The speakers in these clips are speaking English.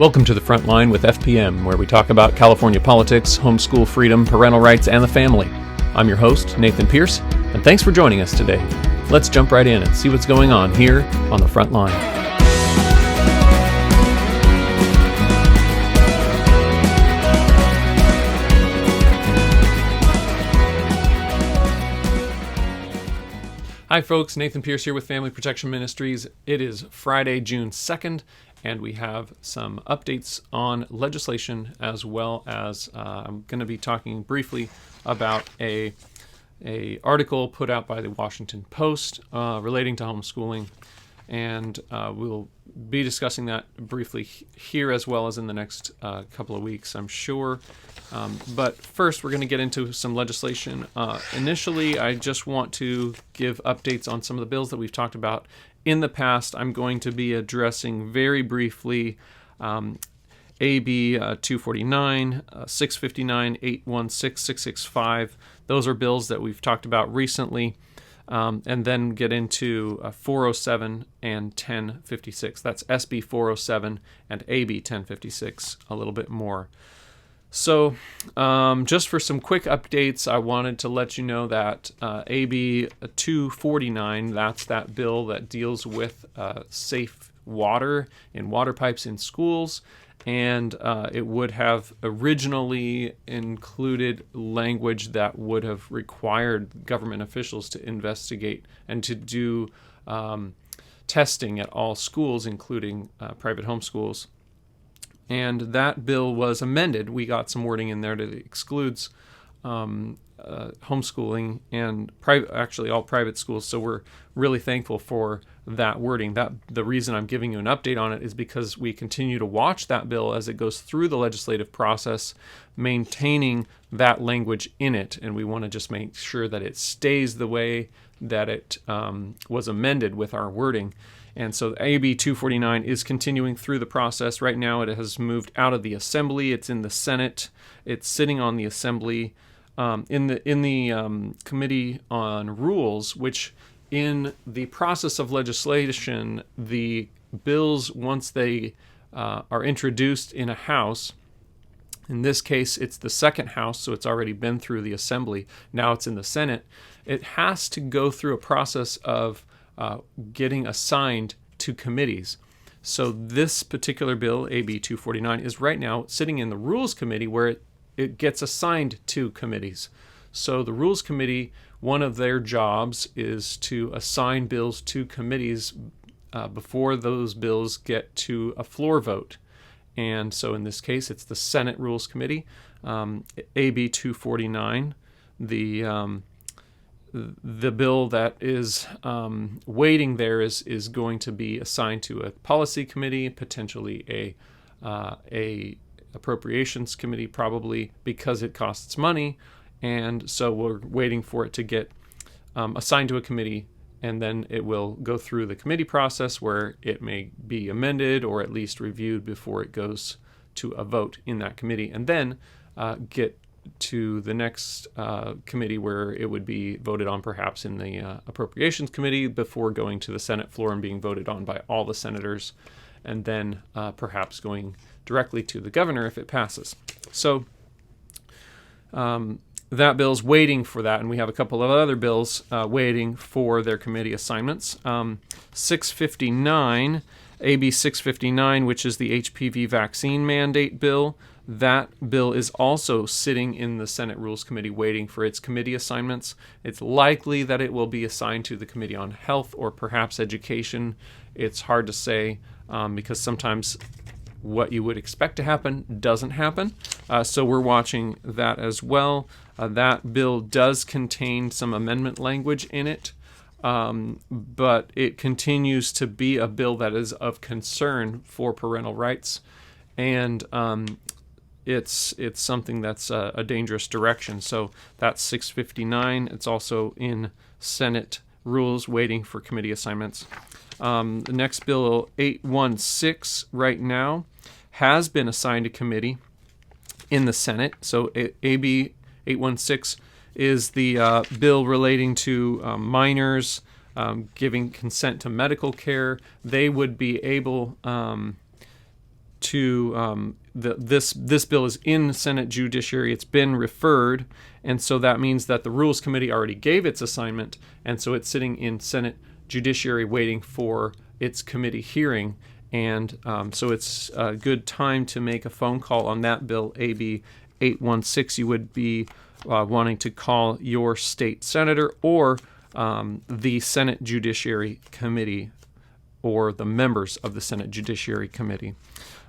Welcome to the Frontline with FPM, where we talk about California politics, homeschool freedom, parental rights, and the family. I'm your host, Nathan Pierce, and thanks for joining us today. Let's jump right in and see what's going on here on the Frontline. Hi folks, Nathan Pierce here with Family Protection Ministries. It is Friday, June 2nd, and we have some updates on legislation, as well as I'm going to be talking briefly about a article put out by the Washington Post relating to homeschooling, and we'll be discussing that briefly here as well as in the next couple of weeks, I'm sure. But first, we're going to get into some legislation. Initially, I just want to give updates on some of the bills that we've talked about in the past. I'm going to be addressing very briefly AB 249, 659, 816, 665. Those are bills that we've talked about recently, and then get into 407 and 1056. That's SB 407 and AB 1056 a little bit more. So just for some quick updates, I wanted to let you know that AB 249, that's that bill that deals with safe water in water pipes in schools, and it would have originally included language that would have required government officials to investigate and to do testing at all schools, including private homeschools. And that bill was amended. We got some wording in there that excludes homeschooling and actually all private schools. So we're really thankful for that wording. The reason I'm giving you an update on it is because we continue to watch that bill as it goes through the legislative process, maintaining that language in it. And we want to just make sure that it stays the way that it was amended with our wording. And so AB 249 is continuing through the process. Right now it has moved out of the Assembly. It's in the Senate. It's sitting on the Assembly in the Committee on Rules, which in the process of legislation, the bills, once they are introduced in a House, in this case it's the second House, so it's already been through the Assembly, now it's in the Senate, it has to go through a process of getting assigned to committees. So this particular bill, AB 249, is right now sitting in the Rules Committee, where it gets assigned to committees. So the Rules Committee, one of their jobs is to assign bills to committees before those bills get to a floor vote. And so in this case, it's the Senate Rules Committee. AB 249, the bill that is waiting there is going to be assigned to a policy committee, potentially a appropriations committee, probably, because it costs money. And so we're waiting for it to get assigned to a committee, and then it will go through the committee process where it may be amended or at least reviewed before it goes to a vote in that committee, and then get to the next committee where it would be voted on, perhaps in the Appropriations Committee, before going to the Senate floor and being voted on by all the senators, and then perhaps going directly to the governor if it passes. So that bill's waiting for that, and we have a couple of other bills waiting for their committee assignments. 659, AB 659, which is the HPV vaccine mandate bill. That bill is also sitting in the Senate Rules Committee waiting for its committee assignments. It's likely that it will be assigned to the Committee on Health or perhaps Education. It's hard to say because sometimes what you would expect to happen doesn't happen. So we're watching that as well. That bill does contain some amendment language in it, but it continues to be a bill that is of concern for parental rights, and it's something that's a dangerous direction. So that's 659. It's also in Senate Rules waiting for committee assignments. The next bill, 816, right now has been assigned to committee in the Senate. So AB 816 is the bill relating to minors giving consent to medical care. They would be able this bill is in Senate Judiciary. It's been referred, and so that means that the Rules Committee already gave its assignment, and so it's sitting in Senate Judiciary waiting for its committee hearing. And so it's a good time to make a phone call on that bill, AB 816. You would be wanting to call your state senator or the Senate Judiciary Committee or the members of the Senate Judiciary Committee.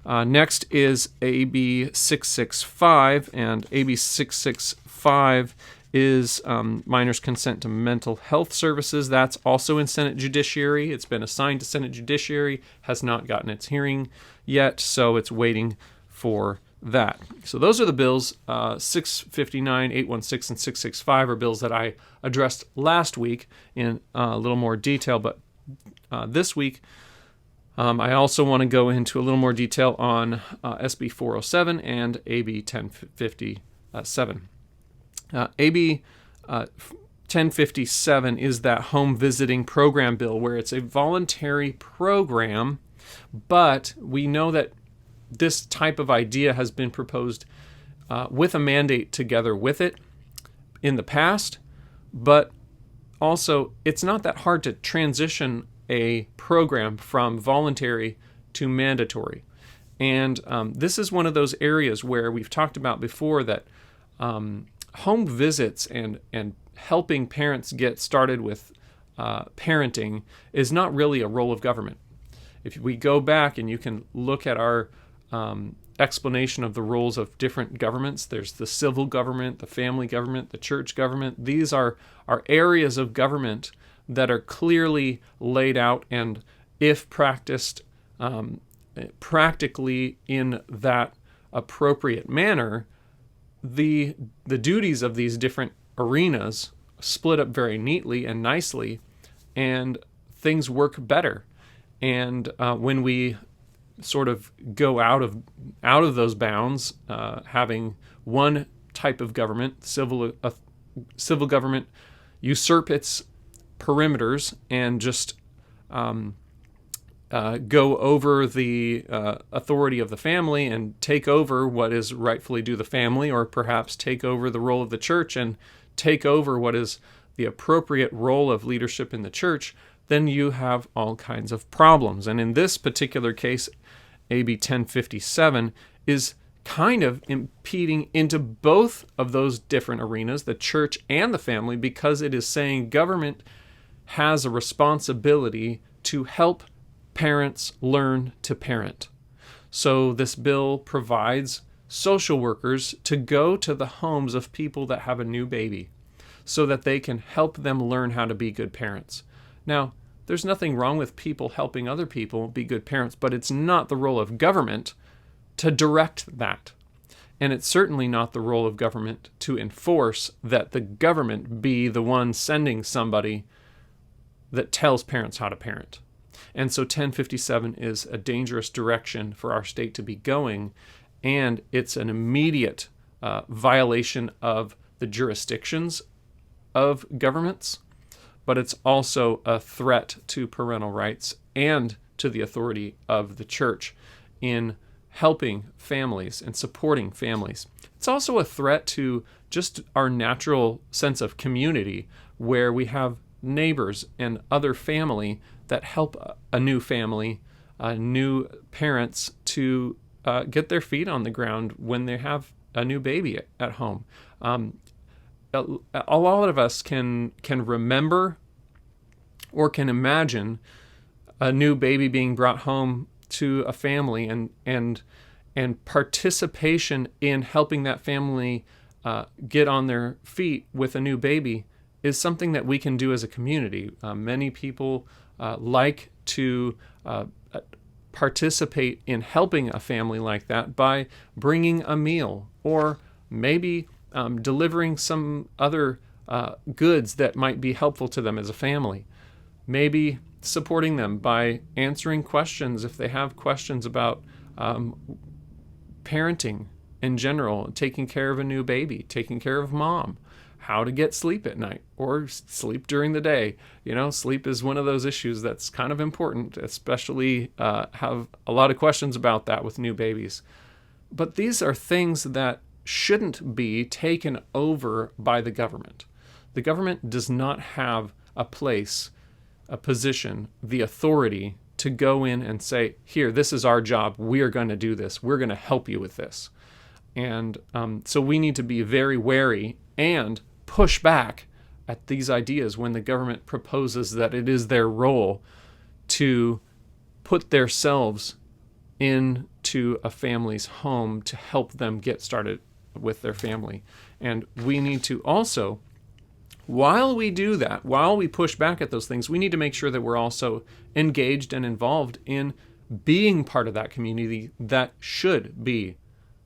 Next is AB 665, and AB 665 is minors' consent to mental health services. That's also in Senate Judiciary. It's been assigned to Senate Judiciary, has not gotten its hearing yet, so it's waiting for that. So those are the bills. 659, 816, and 665 are bills that I addressed last week in a little more detail, but this week I also want to go into a little more detail on SB 407 and AB 1057. AB 1057 is that home visiting program bill where it's a voluntary program, but we know that this type of idea has been proposed with a mandate together with it in the past, but also it's not that hard to transition a program from voluntary to mandatory. And this is one of those areas where we've talked about before that home visits and helping parents get started with parenting is not really a role of government. If we go back and you can look at our explanation of the roles of different governments, there's the civil government, the family government, the church government. These are areas of government that are clearly laid out, and if practiced practically in that appropriate manner, the duties of these different arenas split up very neatly and nicely, and things work better. And when we sort of go out of those bounds, having one type of government, civil government, usurp its perimeters and just go over the authority of the family and take over what is rightfully due the family, or perhaps take over the role of the church and take over what is the appropriate role of leadership in the church, then you have all kinds of problems. And in this particular case, AB 1057 is kind of impeding into both of those different arenas, the church and the family, because it is saying government has a responsibility to help parents learn to parent. So this bill provides social workers to go to the homes of people that have a new baby so that they can help them learn how to be good parents. Now, there's nothing wrong with people helping other people be good parents, but it's not the role of government to direct that. And it's certainly not the role of government to enforce that the government be the one sending somebody that tells parents how to parent. And so 1057 is a dangerous direction for our state to be going, and it's an immediate violation of the jurisdictions of governments, but it's also a threat to parental rights and to the authority of the church in helping families and supporting families. It's also a threat to just our natural sense of community, where we have neighbors and other family that help a new family, new parents to get their feet on the ground when they have a new baby at home. A lot of us can remember or can imagine a new baby being brought home to a family, and participation in helping that family get on their feet with a new baby is something that we can do as a community. Many people like to participate in helping a family like that by bringing a meal, or maybe delivering some other goods that might be helpful to them as a family. Maybe supporting them by answering questions if they have questions about parenting in general, taking care of a new baby, taking care of mom, how to get sleep at night or sleep during the day. Sleep is one of those issues that's kind of important, especially have a lot of questions about that with new babies. But these are things that shouldn't be taken over by the government. The government does not have a place, a position, the authority to go in and say, here, this is our job. We are going to do this. We're going to help you with this. And so we need to be very wary and push back at these ideas when the government proposes that it is their role to put themselves into a family's home to help them get started with their family. And we need to also, while we do that, while we push back at those things, we need to make sure that we're also engaged and involved in being part of that community that should be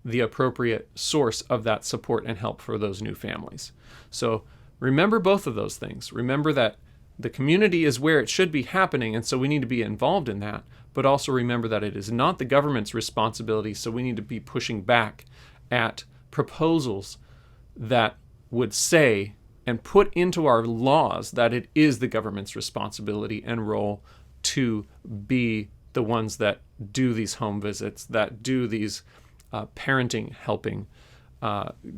the appropriate source of that support and help for those new families. So remember both of those things. Remember that the community is where it should be happening, and so we need to be involved in that. But also remember that it is not the government's responsibility, so we need to be pushing back at proposals that would say and put into our laws that it is the government's responsibility and role to be the ones that do these home visits, that do these parenting, helping,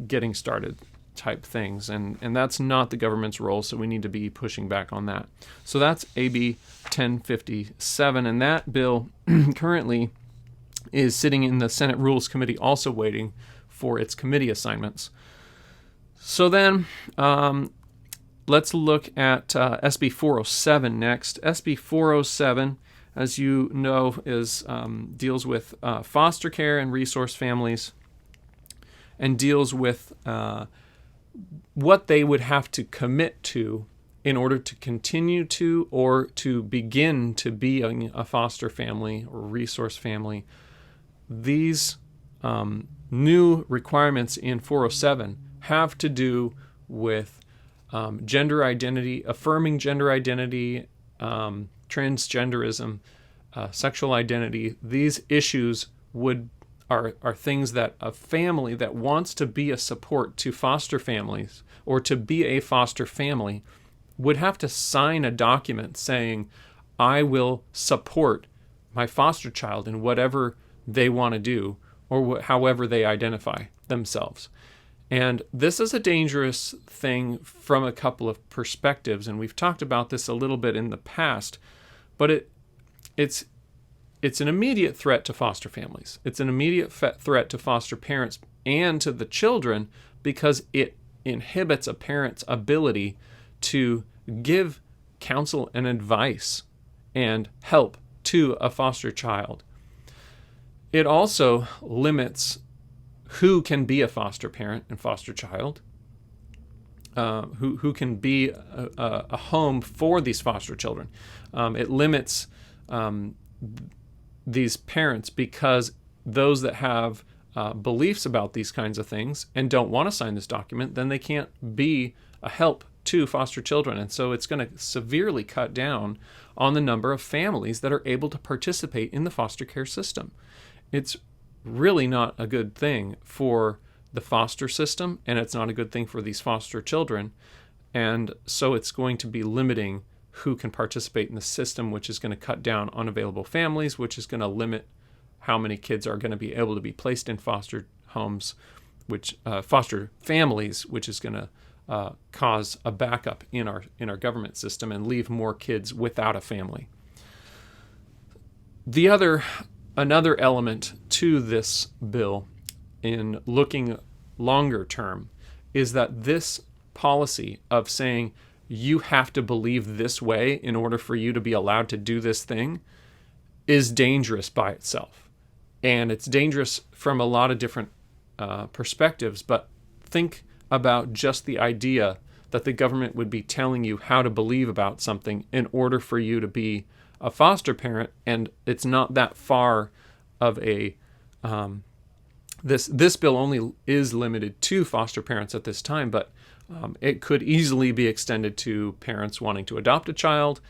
getting started type things. And that's not the government's role, so we need to be pushing back on that. So that's AB 1057, and that bill currently is sitting in the Senate Rules Committee, also waiting for its committee assignments. So then let's look at SB 407 next. SB 407, as you know, deals with foster care and resource families, and deals with what they would have to commit to in order to continue to or to begin to be a foster family or resource family. These new requirements in 407 have to do with gender identity, affirming gender identity, transgenderism, sexual identity. These issues are things that a family that wants to be a support to foster families or to be a foster family would have to sign a document saying, I will support my foster child in whatever they want to do or however they identify themselves. And this is a dangerous thing from a couple of perspectives, and we've talked about this a little bit in the past, but it's an immediate threat to foster families. It's an immediate threat to foster parents and to the children because it inhibits a parent's ability to give counsel and advice and help to a foster child. It also limits who can be a foster parent and foster child, who can be a home for these foster children. It limits these parents because those that have beliefs about these kinds of things and don't want to sign this document, then they can't be a help to foster children. And so it's going to severely cut down on the number of families that are able to participate in the foster care system. It's really not a good thing for the foster system, and it's not a good thing for these foster children. And so it's going to be limiting who can participate in the system, which is going to cut down on available families, which is going to limit how many kids are going to be able to be placed in foster homes, which foster families, which is going to cause a backup in our government system and leave more kids without a family. Another element to this bill in looking longer term is that this policy of saying you have to believe this way in order for you to be allowed to do this thing is dangerous by itself. And it's dangerous from a lot of different perspectives, but think about just the idea that the government would be telling you how to believe about something in order for you to be a foster parent, and it's not that far of a this bill only is limited to foster parents at this time, but it could easily be extended to parents wanting to adopt a child,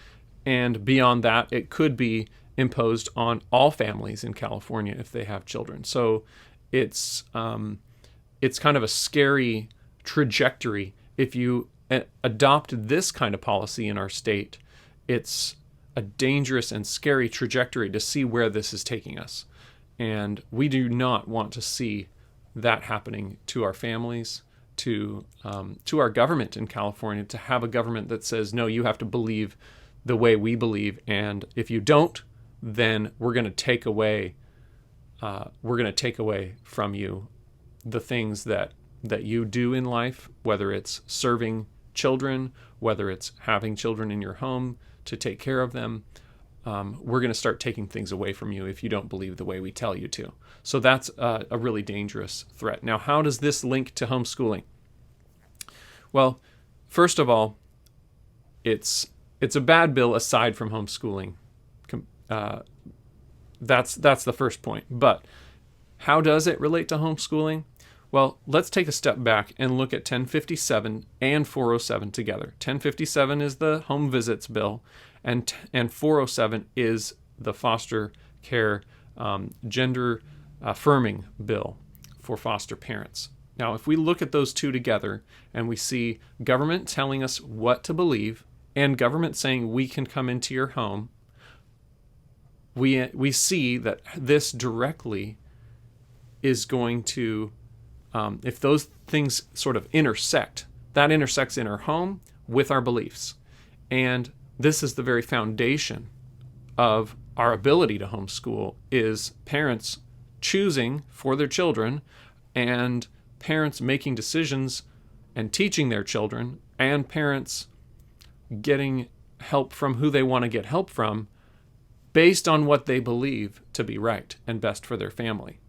and beyond that, it could be imposed on all families in California if they have children. So it's kind of a scary trajectory if you adopt this kind of policy in our state, it's a dangerous and scary trajectory to see where this is taking us. And we do not want to see that happening to our families, to our government in California, to have a government that says, no, you have to believe the way we believe, and if you don't, then we're going to take away from you the things that you do in life, whether it's serving children, whether it's having children in your home to take care of them. We're going to start taking things away from you if you don't believe the way we tell you to. So that's a really dangerous threat. Now, how does this link to homeschooling? Well, first of all, it's a bad bill aside from homeschooling. That's the first point. But how does it relate to homeschooling? Well, let's take a step back and look at 1057 and 407 together. 1057 is the home visits bill, and 407 is the foster care gender affirming bill for foster parents. Now, if we look at those two together and we see government telling us what to believe and government saying we can come into your home, we see that this directly is going to, if those things sort of intersect, that intersects in our home with our beliefs. And this is the very foundation of our ability to homeschool, is parents choosing for their children and parents making decisions and teaching their children, and parents getting help from who they want to get help from based on what they believe to be right and best for their family.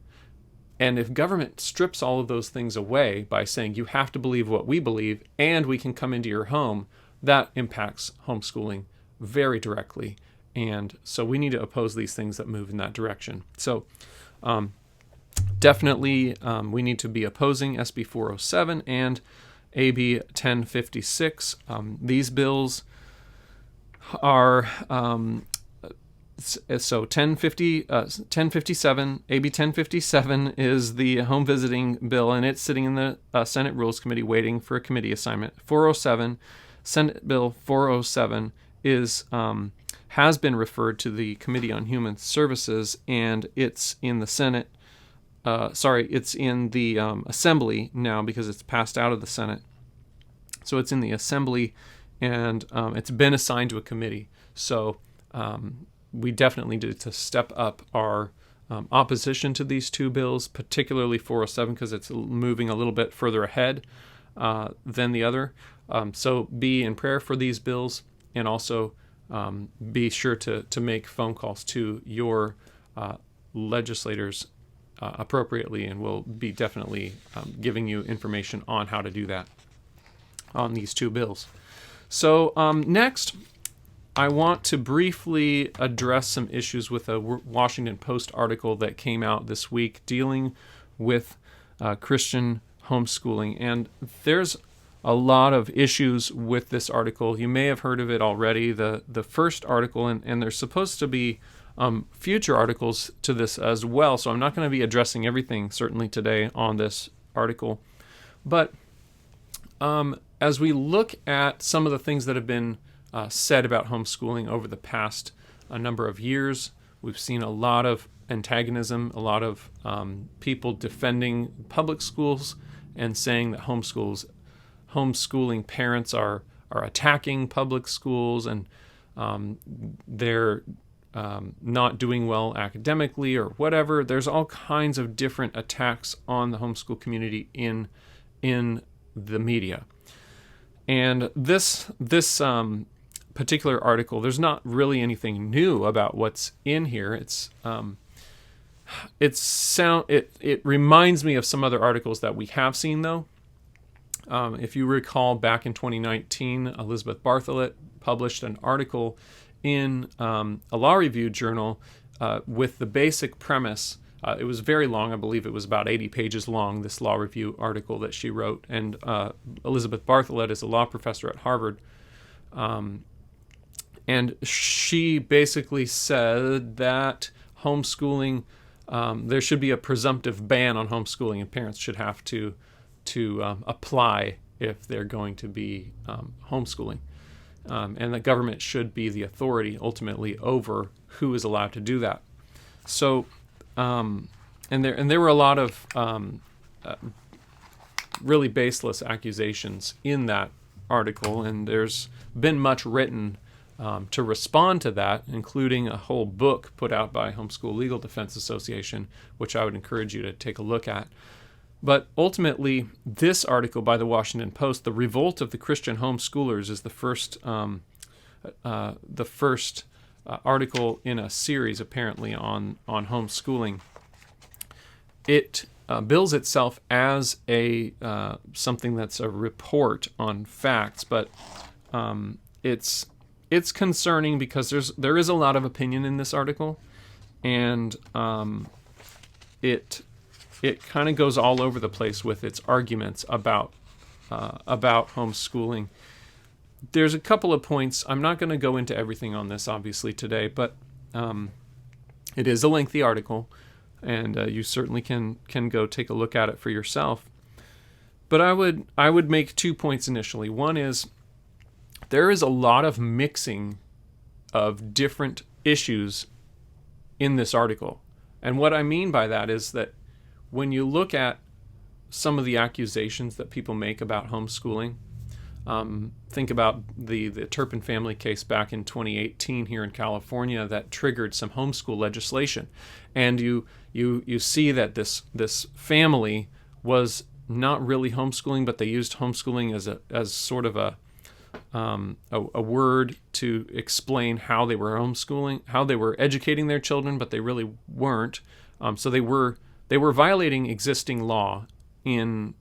And if government strips all of those things away by saying you have to believe what we believe and we can come into your home, that impacts homeschooling very directly. And so we need to oppose these things that move in that direction. So definitely we need to be opposing SB 407 and AB 1056. These bills are so 1057, AB 1057 is the home visiting bill, and it's sitting in the Senate Rules Committee waiting for a committee assignment. 407, Senate Bill 407 is has been referred to the Committee on Human Services, and it's in the Senate. It's in the Assembly now because it's passed out of the Senate. So it's in the Assembly, and it's been assigned to a committee. So we definitely need to step up our opposition to these two bills, particularly 407, because it's moving a little bit further ahead than the other. So be in prayer for these bills, and also be sure to make phone calls to your legislators appropriately, and we'll be definitely giving you information on how to do that on these two bills. So next, I want to briefly address some issues with a Washington Post article that came out this week dealing with Christian homeschooling. And there's a lot of issues with this article. You may have heard of it already. The first article, and there's supposed to be future articles to this as well, so I'm not going to be addressing everything certainly today on this article. But as we look at some of the things that have been said about homeschooling over the past number of years, we've seen a lot of antagonism, a lot of people defending public schools and saying that homeschooling parents are attacking public schools, and they're not doing well academically or whatever. There's all kinds of different attacks on the homeschool community in the media. And this particular article, there's not really anything new about what's in here. It reminds me of some other articles that we have seen, though. If you recall, back in 2019, Elizabeth Bartholet published an article in a law review journal with the basic premise. It was very long. I believe it was about 80 pages long, this law review article that she wrote. And Elizabeth Bartholet is a law professor at Harvard. And she basically said that homeschooling, there should be a presumptive ban on homeschooling, and parents should have to apply if they're going to be homeschooling. And the government should be the authority ultimately over who is allowed to do that. So, and there were a lot of really baseless accusations in that article, and there's been much written to respond to that, including a whole book put out by Homeschool Legal Defense Association, which I would encourage you to take a look at. But ultimately, this article by the Washington Post, "The Revolt of the Christian Homeschoolers," is the first article in a series, apparently, on homeschooling. It bills itself as a something that's a report on facts, but it's concerning because there is a lot of opinion in this article, and it kind of goes all over the place with its arguments about homeschooling. There's a couple of points. I'm not going to go into everything on this, obviously, today, but it is a lengthy article, and you certainly can go take a look at it for yourself. But I would make 2 points initially. One is there is a lot of mixing of different issues in this article. And what I mean by that is that when you look at some of the accusations that people make about homeschooling, think about the Turpin family case back in 2018 here in California that triggered some homeschool legislation, and you see that this family was not really homeschooling, but they used homeschooling as sort of a word to explain how they were homeschooling, how they were educating their children, but they really weren't. So they were violating existing law in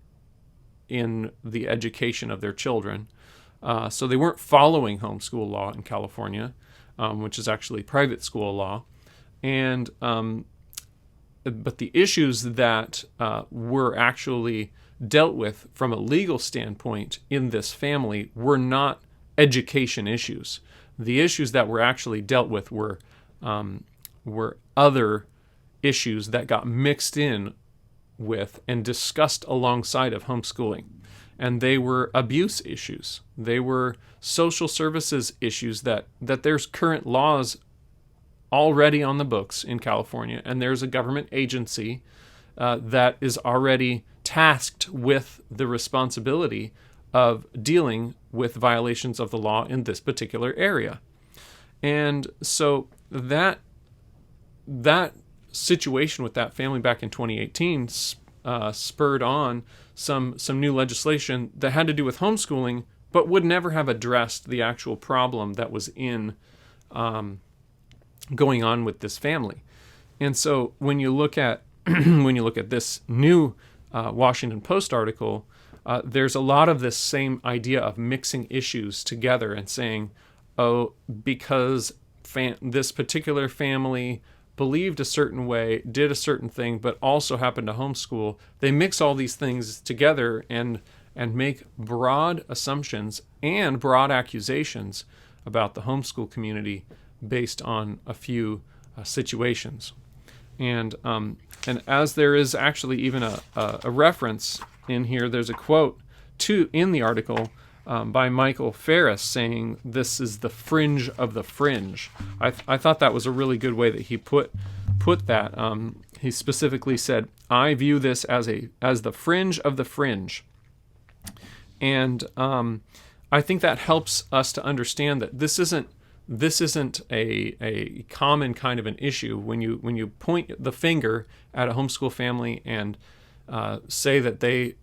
the education of their children. So they weren't following homeschool law in California, which is actually private school law. And but the issues that were actually dealt with from a legal standpoint in this family were not education issues. The issues that were actually dealt with were other issues that got mixed in with and discussed alongside of homeschooling. And they were abuse issues. They were social services issues that there's current laws already on the books in California, and there's a government agency that is already tasked with the responsibility of dealing with violations of the law in this particular area. And so that situation with that family back in 2018 spurred on some new legislation that had to do with homeschooling, but would never have addressed the actual problem that was in going on with this family. And so when you look at this new Washington Post article, there's a lot of this same idea of mixing issues together and saying, oh, because this particular family believed a certain way, did a certain thing, but also happened to homeschool, they mix all these things together and make broad assumptions and broad accusations about the homeschool community based on a few situations. And as there is actually even a reference in here, there's a quote in the article by Michael Ferris saying this is the fringe of the fringe. I thought that was a really good way that he put that. He specifically said, "I view this as the fringe of the fringe," and I think that helps us to understand that this isn't a common kind of an issue when you point the finger at a homeschool family and say that they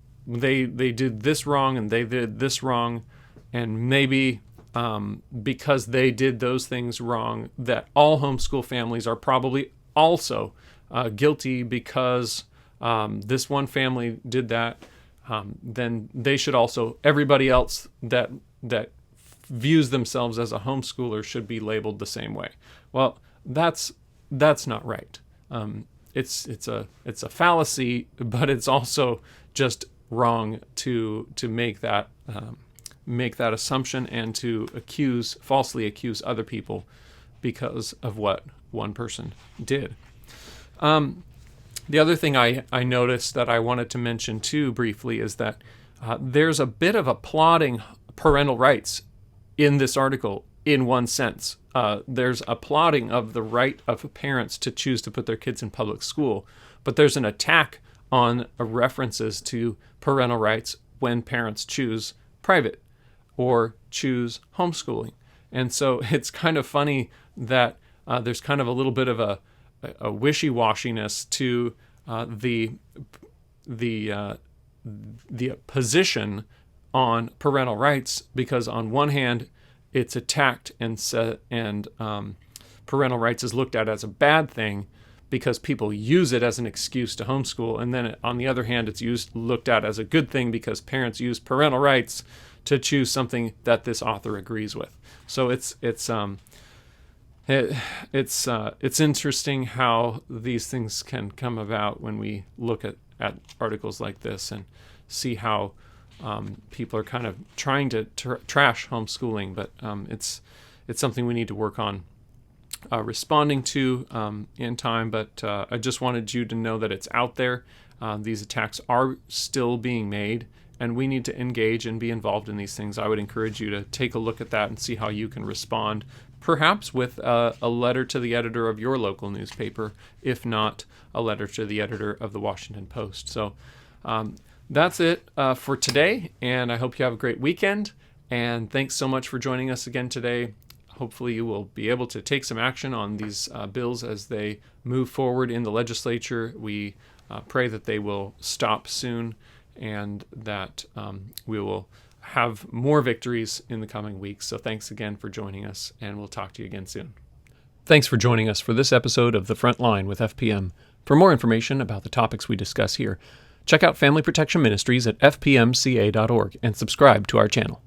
did this wrong and they did this wrong, and maybe because they did those things wrong, that all homeschool families are probably also guilty because this one family did that. Then they should also, everybody else that views themselves as a homeschooler should be labeled the same way. Well, that's not right. It's a fallacy, but it's also just wrong to make that assumption and to falsely accuse other people because of what one person did. The other thing I noticed that I wanted to mention too briefly is that there's a bit of applauding parental rights in this article in one sense. There's applauding of the right of parents to choose to put their kids in public school, but there's an attack on references to parental rights when parents choose private or choose homeschooling. And so it's kind of funny that there's kind of a little bit of a wishy-washiness to the position on parental rights, because on one hand it's attacked and parental rights is looked at as a bad thing because people use it as an excuse to homeschool, and then on the other hand it's looked at as a good thing because parents use parental rights to choose something that this author agrees with. So it's interesting how these things can come about when we look at articles like this and see how people are kind of trying to trash homeschooling, but it's something we need to work on responding to in time. But I just wanted you to know that it's out there. These attacks are still being made, and we need to engage and be involved in these things. I would encourage you to take a look at that and see how you can respond, perhaps with a letter to the editor of your local newspaper, if not a letter to the editor of the Washington Post. So that's it for today, and I hope you have a great weekend, and thanks so much for joining us again today. Hopefully you will be able to take some action on these bills as they move forward in the legislature. We pray that they will stop soon and that we will have more victories in the coming weeks. So thanks again for joining us, and we'll talk to you again soon. Thanks for joining us for this episode of The Frontline with FPM. For more information about the topics we discuss here, check out Family Protection Ministries at fpmca.org and subscribe to our channel.